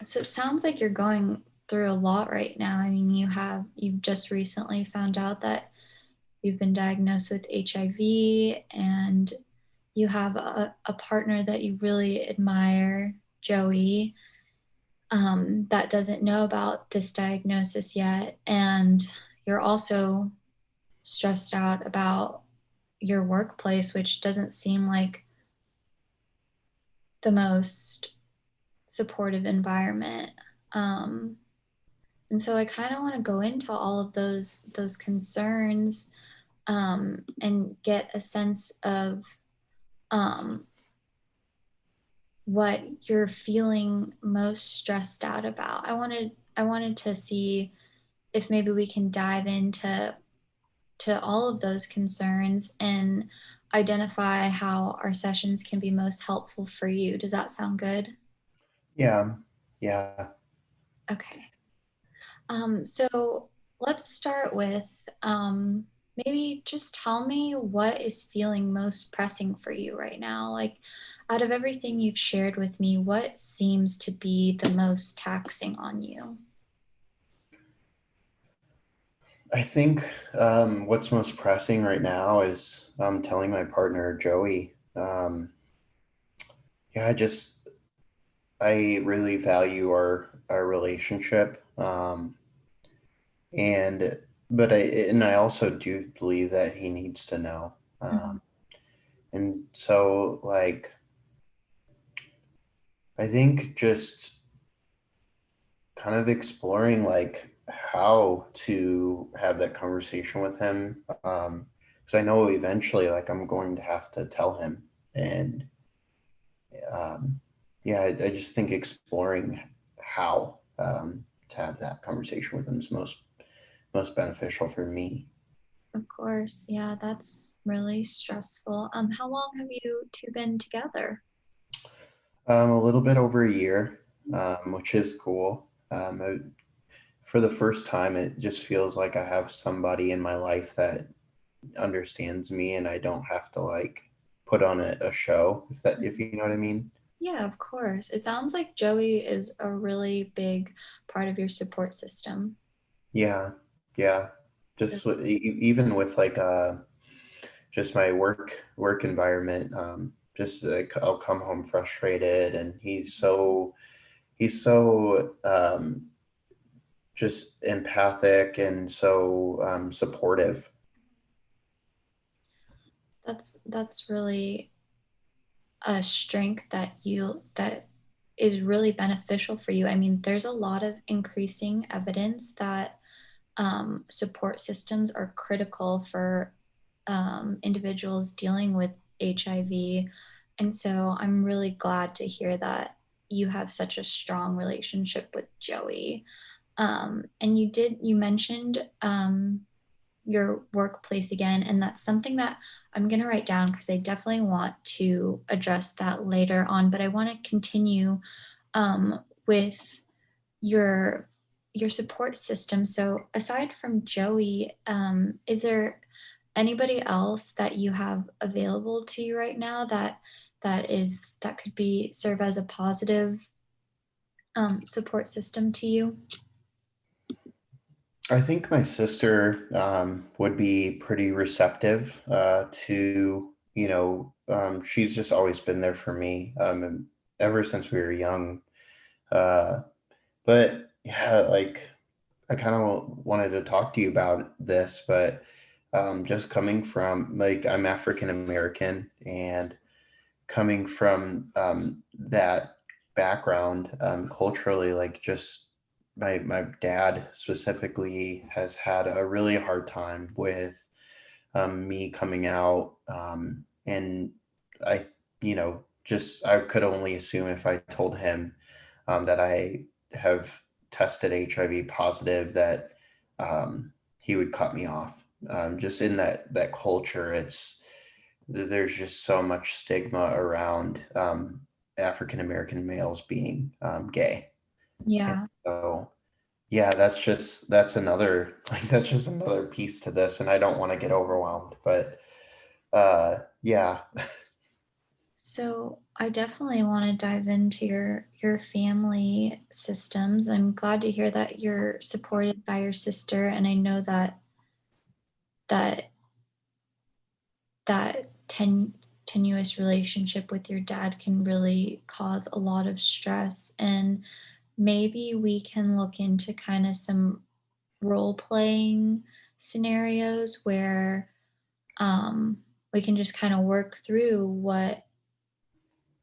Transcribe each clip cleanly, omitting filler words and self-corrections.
So it sounds like you're going through a lot right now. I mean, you've just recently found out that you've been diagnosed with HIV, and you have a partner that you really admire, Joey, that doesn't know about this diagnosis yet. And you're also stressed out about your workplace, which doesn't seem like the most supportive environment. Um, and so I kind of want to go into all of those concerns, and get a sense of um, what you're feeling most stressed out about. I wanted to see if maybe we can dive into all of those concerns and identify how our sessions can be most helpful for you. Does that sound good? Yeah, yeah. Okay. So let's start with maybe just tell me what is feeling most pressing for you right now. Like, out of everything you've shared with me, what seems to be the most taxing on you? I think what's most pressing right now is telling my partner Joey. Yeah, I really value our relationship, and I also do believe that he needs to know. Mhm. And so, like, I think just kind of exploring like how to have that conversation with him, because I know eventually like I'm going to have to tell him. And yeah, I just think exploring how to have that conversation with him is most beneficial for me. Of course. Yeah, that's really stressful. How long have you two been together? A little bit over a year, which is cool. For the first time, it just feels like I have somebody in my life that understands me and I don't have to like put on a show, if you know what I mean. Yeah, of course. It sounds like Joey is a really big part of your support system. Yeah, yeah. Even with like just my work environment, just like I'll come home frustrated and he's so just empathic and so supportive. That's really a strength that is really beneficial for you. I mean, there's a lot of increasing evidence that support systems are critical for individuals dealing with HIV. And so I'm really glad to hear that you have such a strong relationship with Joey. And you mentioned your workplace again, and that's something that I'm going to write down because I definitely want to address that later on. But I want to continue with your support system. So aside from Joey, is there anybody else that you have available to you right now that could be serve as a positive support system to you? I think my sister would be pretty receptive to, she's just always been there for me, and ever since we were young. Uh, but yeah, like I kind of wanted to talk to you about this, but just coming from like I'm African American and coming from that background culturally, like just my dad specifically has had a really hard time with me coming out, and I, just I could only assume if I told him that I have tested HIV positive that he would cut me off. Just in that culture, there's just so much stigma around African American males being gay. And Yeah. so yeah, that's another that's just another piece to this, and I don't want to get overwhelmed, but yeah. So I definitely want to dive into your family systems. I'm glad to hear that you're supported by your sister, and I know that that that tenuous relationship with your dad can really cause a lot of stress. And maybe we can look into kind of some role playing scenarios where we can just kind of work through what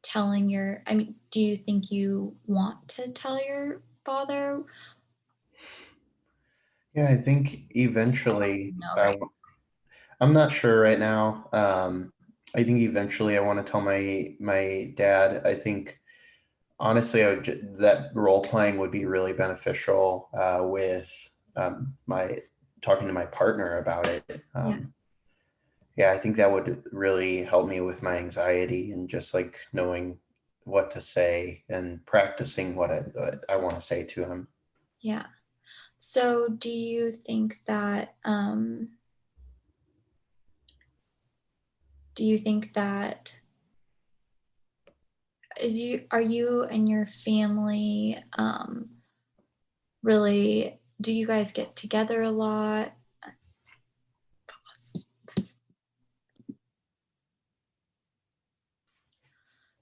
telling your I mean, do you think you want to tell your father? Yeah, I think eventually No, right? I'm not sure right now. I think eventually I want to tell my dad. I think honestly, that role playing would be really beneficial with my talking to my partner about it. Yeah. Yeah, I think that would really help me with my anxiety and just like knowing what to say and practicing what I want to say to him. Yeah. So do you think that do you think that is you are you and your family really do you guys get together a lot?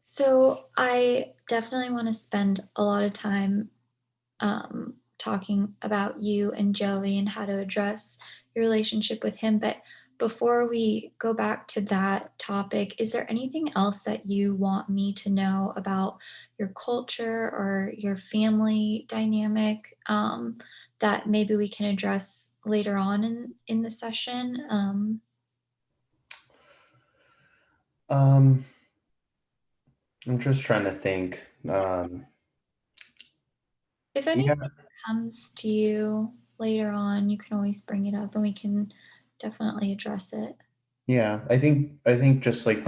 So I definitely want to spend a lot of time talking about you and Joey and how to address your relationship with him. But before we go back to that topic, is there anything else that you want me to know about your culture or your family dynamic that maybe we can address later on in the session? Um, I'm just trying to think. If anything Yeah, comes to you later on, you can always bring it up and we can definitely address it. yeah. I think just like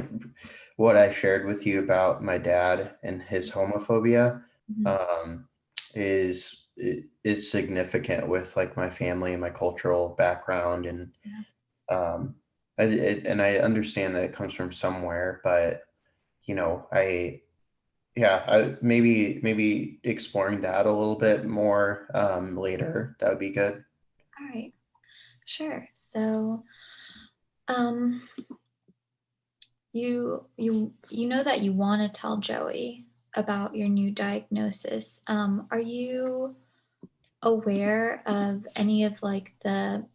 what I shared with you about my dad and his homophobia Mhm. um, is significant with like my family and my cultural background and Yeah. um, and I understand that it comes from somewhere, but you know, maybe exploring that a little bit more later. That would be good. All right. Sure. So, um, you know that you want to tell Joey about your new diagnosis. Are you aware of any of like the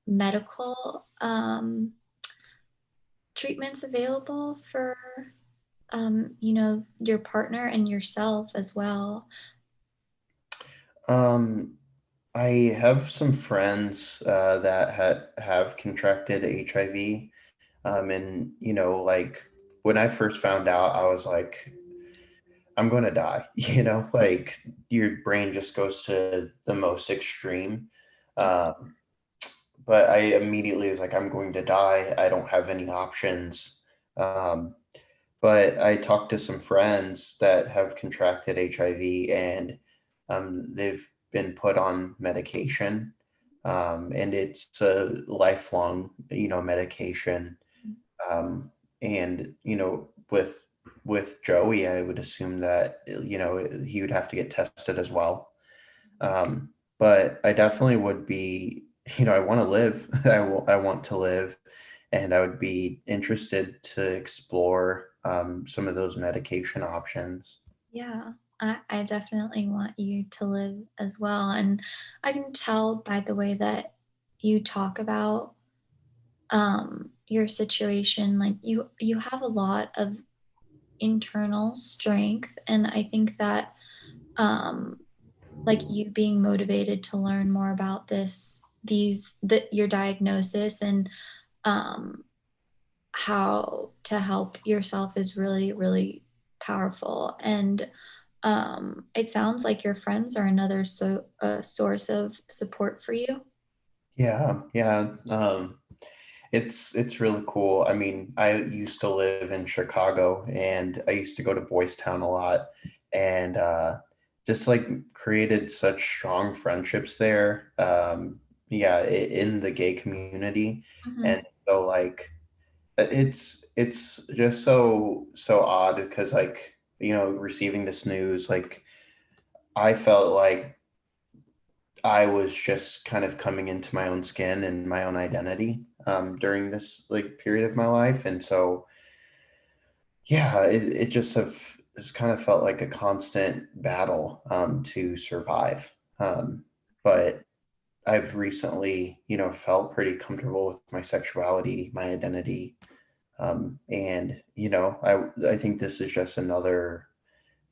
medical treatments available for your partner and yourself as well? Um, I have some friends that have contracted HIV, and like when I first found out, I was like, I'm going to die. Like your brain just goes to the most extreme. Um, but I immediately was like, I'm going to die. I don't have any options. Um, but I talked to some friends that have contracted HIV and they've been put on medication. And it's a lifelong, medication. Um, and, with Joey, I would assume that, he would have to get tested as well. But I definitely would be, I want to live. I want to live, and I would be interested to explore some of those medication options. Yeah, I definitely want you to live as well. And I can tell by the way that you talk about your situation, like you have a lot of internal strength. And I think that um like you being motivated to learn more about your diagnosis and um how to help yourself is really, really powerful. And it sounds like your friends are another source of support for you. Yeah, yeah. It's really cool. I mean, I used to live in Chicago, and I used to go to Boys Town a lot, and just like created such strong friendships there. Yeah, in the gay community, Mhm. and so like. It's just so odd because like, receiving this news, like I felt like I was just kind of coming into my own skin and my own identity during this like period of my life. And so yeah, it just have it's kind of felt like a constant battle to survive. But I've recently, felt pretty comfortable with my sexuality, my identity. And I think this is just another,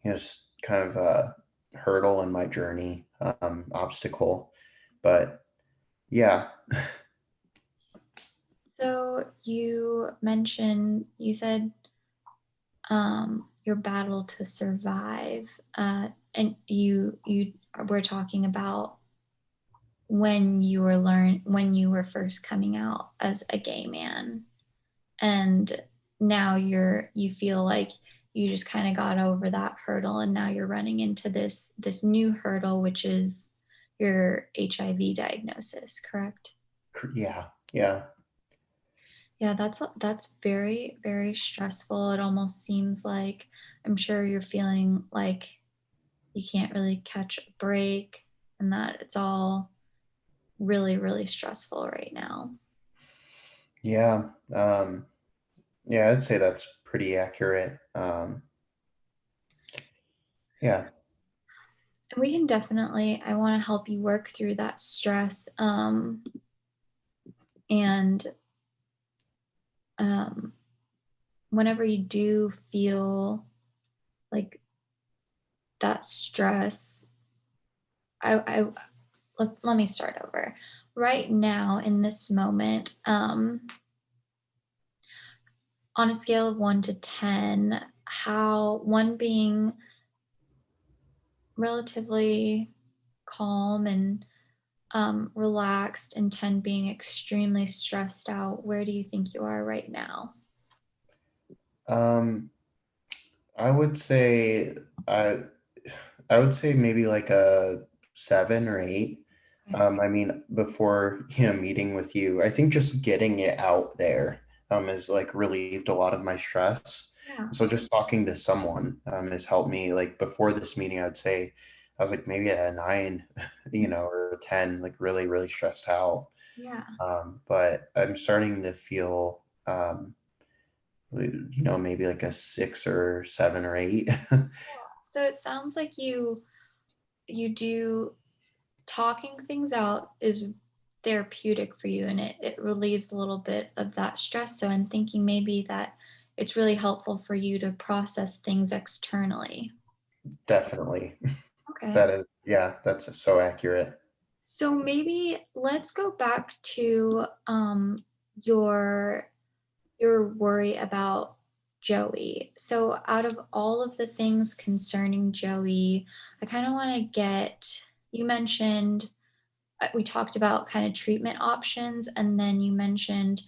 kind of a hurdle in my journey, obstacle. But yeah. So you said your battle to survive, and you were talking about when you were first coming out as a gay man, and now you feel like you just kind of got over that hurdle, and now you're running into this new hurdle, which is your HIV diagnosis, correct? Yeah, yeah, Yeah, that's very, very stressful. It almost seems like I'm sure you're feeling like you can't really catch a break and that it's all really, really stressful right now. yeah. Yeah, I'd say that's pretty accurate. Yeah. And we can definitely, I want to help you work through that stress. And um, whenever you do feel like that stress, I let me start over. Right now, in this moment, on a scale of 1 to 10, how one being relatively calm and relaxed, and 10 being extremely stressed out, where do you think you are right now? Um, I would say I I would say maybe like a 7 or 8. Okay. I mean, before, meeting with you, I think just getting it out there has like relieved a lot of my stress. Yeah. So just talking to someone has helped me. Like before this meeting, I'd say I was like maybe at a 9, or a 10, like really, really stressed out. Yeah. But I'm starting to feel maybe like a 6 or 7 or 8. So it sounds like you do talking things out is therapeutic for you, and it relieves a little bit of that stress. So I'm thinking maybe that it's really helpful for you to process things externally. Definitely. Okay. That is, yeah, that's so accurate. So maybe let's go back to your your worry about Joey. So out of all of the things concerning Joey, I kind of want to get, you mentioned, we talked about kind of treatment options, and then you mentioned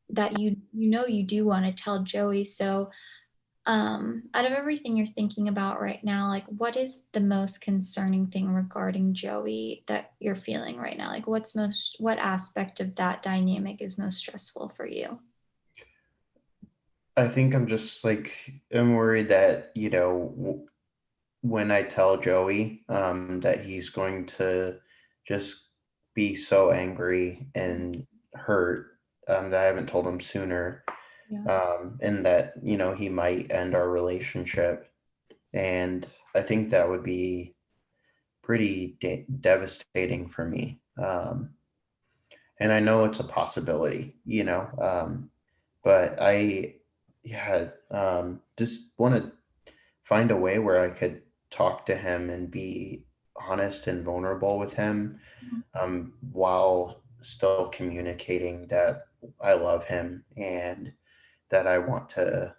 that you do want to tell Joey. So out of everything you're thinking about right now, like what is the most concerning thing regarding Joey that you're feeling right now? Like what aspect of that dynamic is most stressful for you? I think I'm worried that, when I tell Joey that he's going to just be so angry and hurt, that I haven't told him sooner, Yeah. and that, he might end our relationship. And I think that would be pretty devastating for me. And I know it's a possibility, but yeah, just want to find a way where I could talk to him and be honest and vulnerable with him, while still communicating that I love him and that I want to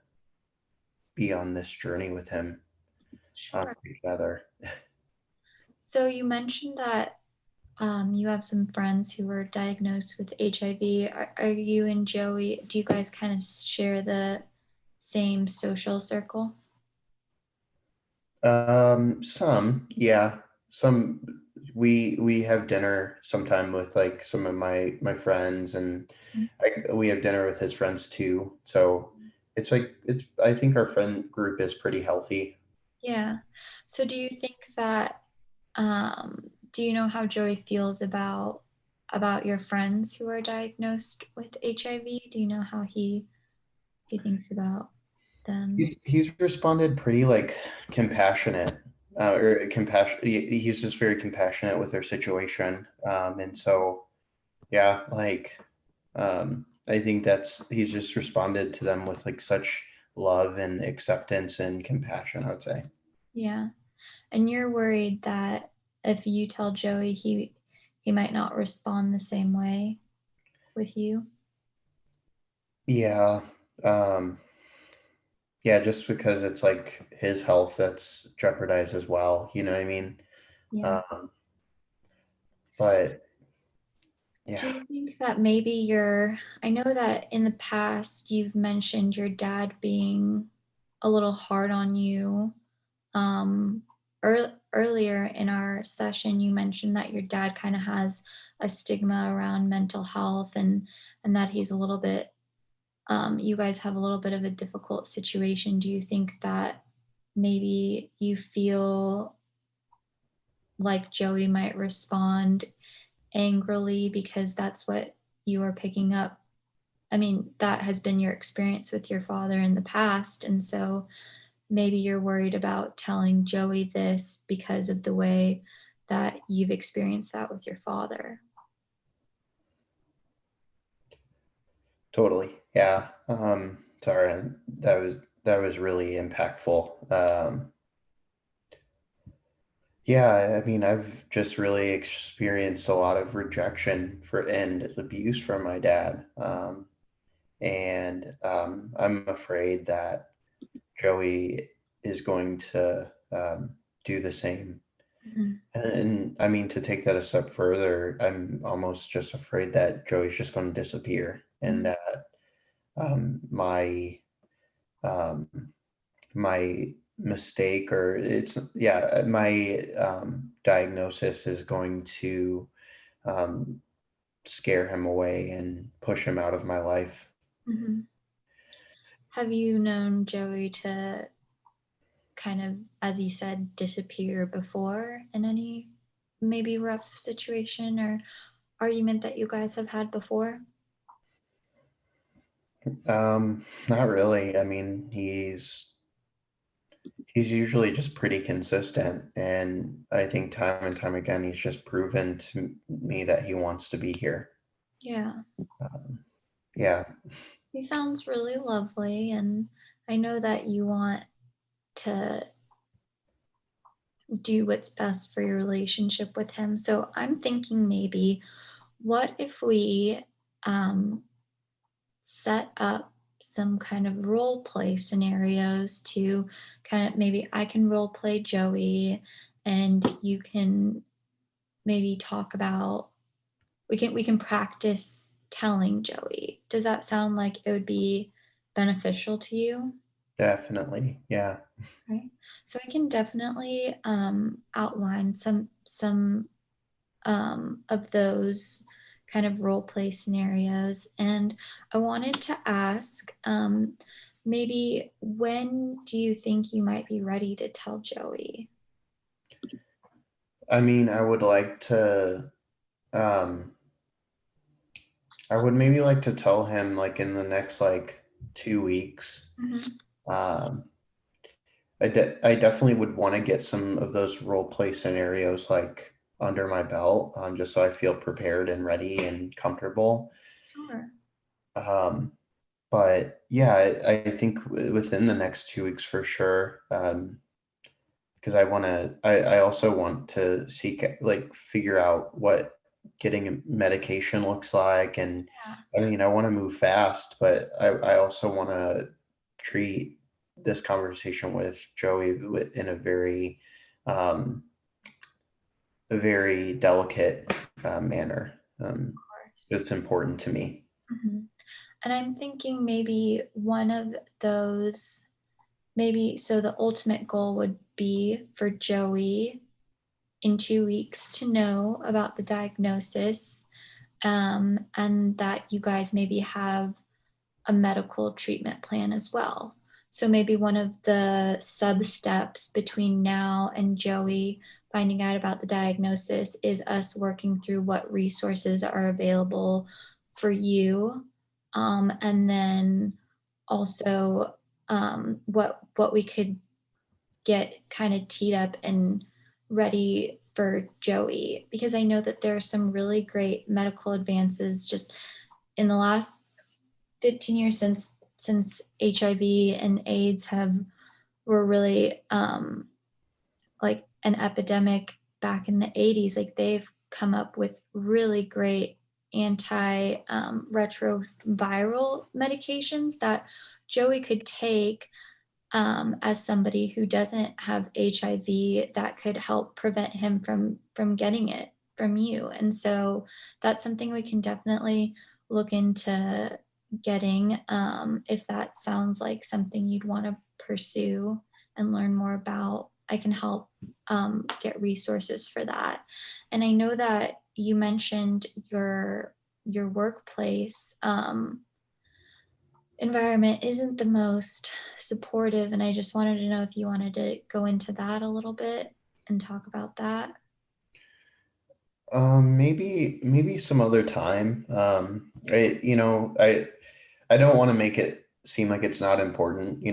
be on this journey with him Sure. together. So you mentioned that you have some friends who were diagnosed with HIV. Are you and Joey, do you guys kind of share the same social circle? Some, yeah, some. we have dinner sometime with like some of my friends, and we have dinner with his friends too. So it's like it's I think our friend group is pretty healthy. Yeah. So do you think that do you know how Joey feels about your friends who are diagnosed with HIV? Do you know how he thinks about them? He's responded pretty like compassionate, or compassion. He's just very compassionate with their situation, and so yeah, like I think that's he's just responded to them with like such love and acceptance and compassion, I would say. Yeah. And you're worried that if you tell Joey he might not respond the same way with you? Yeah. Um, yeah, just because it's like his health that's jeopardized as well, you know what I mean? Yeah. Um, but Do yeah. you think that maybe I know that in the past you've mentioned your dad being a little hard on you. Um, Earlier in our session, you mentioned that your dad kind of has a stigma around mental health and that he's a little bit, you guys have a little bit of a difficult situation. Do you think that maybe you feel like Joey might respond angrily because that's what you are picking up? I mean, that has been your experience with your father in the past. And so maybe you're worried about telling Joey this because of the way that you've experienced that with your father. Totally. Yeah. Sorry, that was really impactful. Yeah, I mean, I've just really experienced a lot of rejection for and abuse from my dad. And I'm afraid that Joey is going to do the same. Mhm. And I mean, to take that a step further, I'm almost just afraid that Joey's just going to disappear, and Mhm. that um, my um, my mistake, or it's yeah, my diagnosis is going to um, scare him away and push him out of my life. Mhm. Have you known Joey to kind of, as you said, disappear before in any maybe rough situation or argument that you guys have had before? Not really. I mean, he's usually just pretty consistent, and I think time and time again he's just proven to me that he wants to be here. Yeah. Um, yeah, He sounds really lovely, and I know that you want to do what's best for your relationship with him. So I'm thinking maybe what if we um, set up some kind of role play scenarios to kind of maybe I can role play Joey and you can maybe talk about we can practice telling Joey. Does that sound like it would be beneficial to you? definitely. Yeah. Right. So I can definitely outline some of those kind of role play scenarios. And I wanted to ask maybe when do you think you might be ready to tell Joey? I mean, um, I would maybe like to tell him like in the next like 2 weeks. Mhm. Um, I definitely would want to get some of those role play scenarios like under my belt, just so I feel prepared and ready and comfortable. Sure. Um, but yeah, I think within the next 2 weeks for sure. Because I also want to like figure out what getting medication looks like, and Yeah. I mean I want to move fast, but I also want to treat this conversation with Joey in um, a very delicate manner. Of course. It's important to me. Mhm. And I'm thinking maybe one of those, maybe so the ultimate goal would be for Joey in 2 weeks to know about the diagnosis, and that you guys maybe have a medical treatment plan as well. So maybe one of the sub steps between now and Joey finding out about the diagnosis is us working through what resources are available for you, and then also what we could get kind of teed up and ready for Joey, because I know that there are some really great medical advances just in the last 15 years since HIV and AIDS have were really like an epidemic back in the 80s. Like they've come up with really great anti retroviral medications that Joey could take as somebody who doesn't have HIV, that could help prevent him from getting it from you. And so that's something we can definitely look into getting, if that sounds like something you'd want to pursue and learn more about. I can help get resources for that. And I know that you mentioned your workplace. Environment isn't the most supportive, and I just wanted to know if you wanted to go into that a little bit and talk about that. Maybe some other time. I don't want to make it seem like it's not important,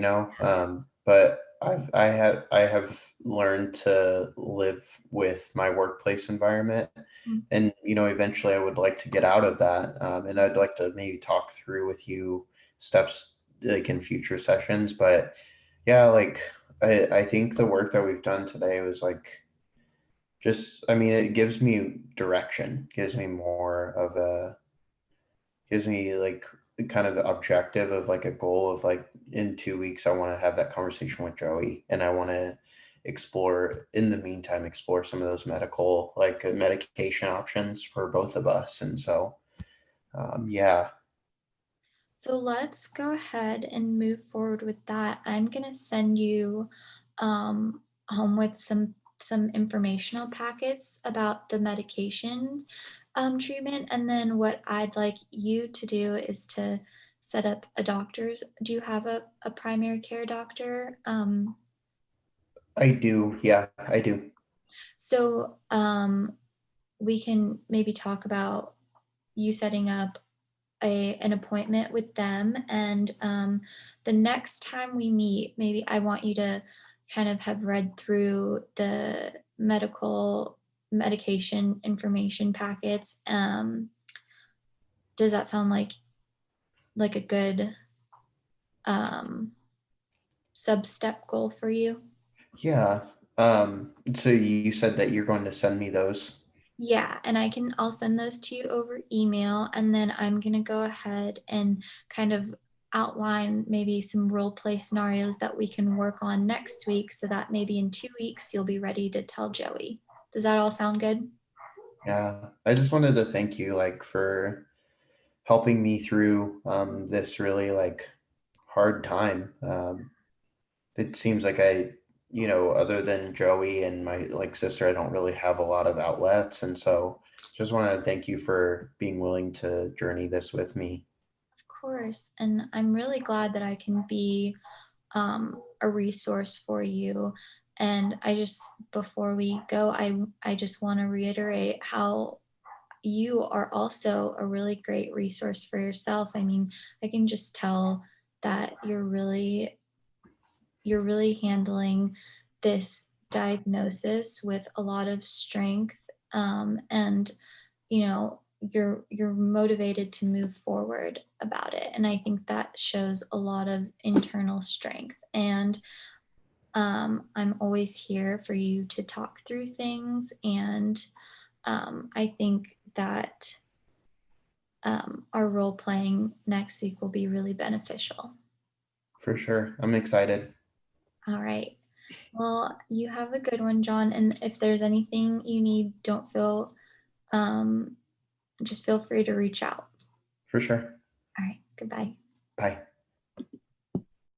but I have learned to live with my workplace environment, Mm. and eventually I would like to get out of that, and I'd like to maybe talk through with you steps like in future sessions. But yeah, like I think the work that we've done today was like just, I mean, it gives me direction, gives me more of a, gives me like kind of the objective of like a goal of like in 2 weeks, I want to have that conversation with Joey, and I want to explore, in the meantime, explore some of those medication options for both of us. And so, yeah, So let's go ahead and move forward with that. I'm gonna send you home with some informational packets about the medication treatment, and then what I'd like you to do is to set up a doctor's. Do you have a primary care doctor? I do. Yeah, I do. So we can maybe talk about you setting up an appointment with them, and the next time we meet, maybe I want you to kind of have read through the medication information packets. Does that sound like a good um, sub step goal for you? Yeah. So you said that you're going to send me those. Yeah, and I'll send those to you over email, and then I'm gonna go ahead and kind of outline maybe some role play scenarios that we can work on next week, so that maybe in 2 weeks you'll be ready to tell Joey. Does that all sound good? Yeah. I just wanted to thank you like for helping me through this really like hard time. It seems like other than Joey and my like sister, I don't really have a lot of outlets, and so just want to thank you for being willing to journey this with me. Of course, and I'm really glad that I can be a resource for you. And I just, before we go, I just want to reiterate how you are also a really great resource for yourself. I mean, I can just tell that you're really handling this diagnosis with a lot of strength, and you're motivated to move forward about it, and I think that shows a lot of internal strength. And I'm always here for you to talk through things, and I think that our role playing next week will be really beneficial. For sure. I'm excited. All right. Well, you have a good one, John. And if there's anything you need, don't feel, um, just feel free to reach out. For sure. All right. Goodbye. Bye.